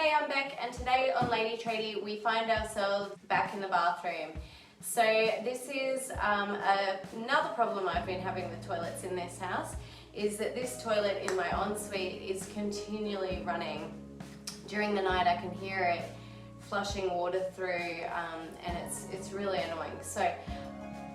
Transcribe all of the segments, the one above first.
Hey, I'm Beck, and today on Lady Tradie we find ourselves back in the bathroom. So this is another problem I've been having with toilets in this house, is that this toilet in my ensuite is continually running. During the night I can hear it flushing water through and it's really annoying. So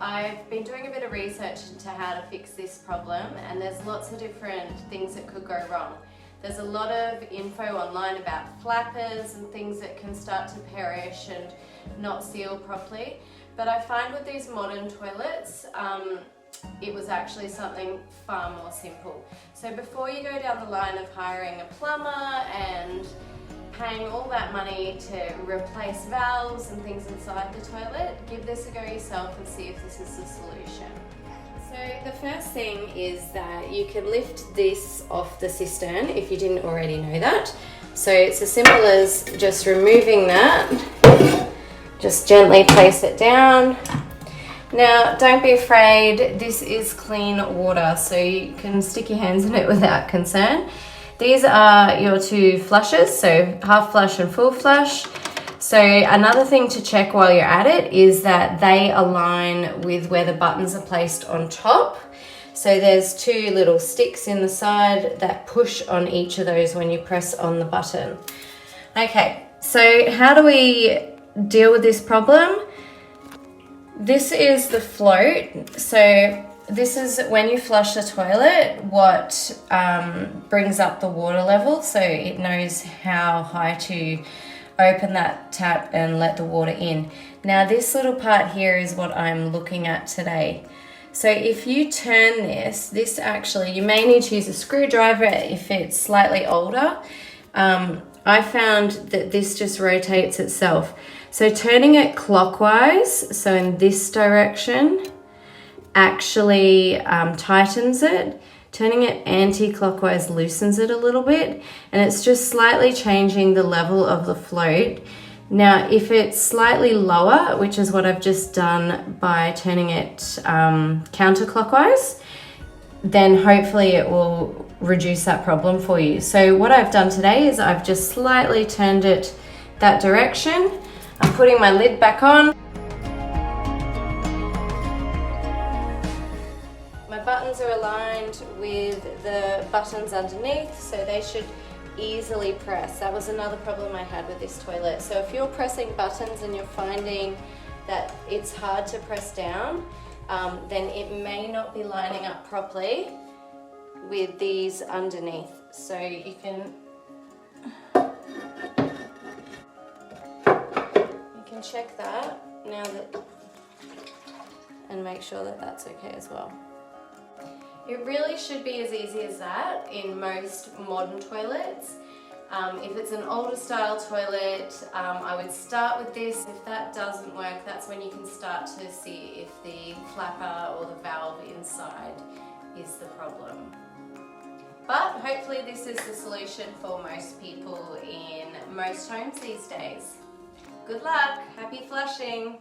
I've been doing a bit of research into how to fix this problem, and there's lots of different things that could go wrong. There's a lot of info online about flappers and things that can start to perish and not seal properly. But I find with these modern toilets, it was actually something far more simple. So before you go down the line of hiring a plumber and paying all that money to replace valves and things inside the toilet, give this a go yourself and see if this is the solution. So the first thing is that you can lift this off the cistern if you didn't already know that. So it's as simple as just removing that. Just gently place it down. Now don't be afraid, this is clean water, so you can stick your hands in it without concern. These are your two flushes, so half flush and full flush. So another thing to check while you're at it is that they align with where the buttons are placed on top. So there's two little sticks in the side that push on each of those when you press on the button. Okay, so how do we deal with this problem? This is the float. So this is when you flush the toilet, what brings up the water level, so it knows how high to open that tap and let the water in. Now this little part here is what I'm looking at today. So if you turn this actually, you may need to use a screwdriver if it's slightly older. I found that this just rotates itself. So turning it clockwise, so in this direction, actually tightens it. Turning it anti-clockwise loosens it a little bit, and it's just slightly changing the level of the float. Now if it's slightly lower, which is what I've just done by turning it counterclockwise, then hopefully it will reduce that problem for you. So what I've done today is I've just slightly turned it that direction. I'm putting my lid back on. My buttons are aligned with the buttons underneath, so they should easily press. That was another problem I had with this toilet. So if you're pressing buttons and you're finding that it's hard to press down, then it may not be lining up properly with these underneath. So you can check that now that, and make sure that that's okay as well. It really should be as easy as that in most modern toilets. If it's an older style toilet, I would start with this. If that doesn't work, that's when you can start to see if the flapper or the valve inside is the problem. But hopefully this is the solution for most people in most homes these days. Good luck, happy flushing!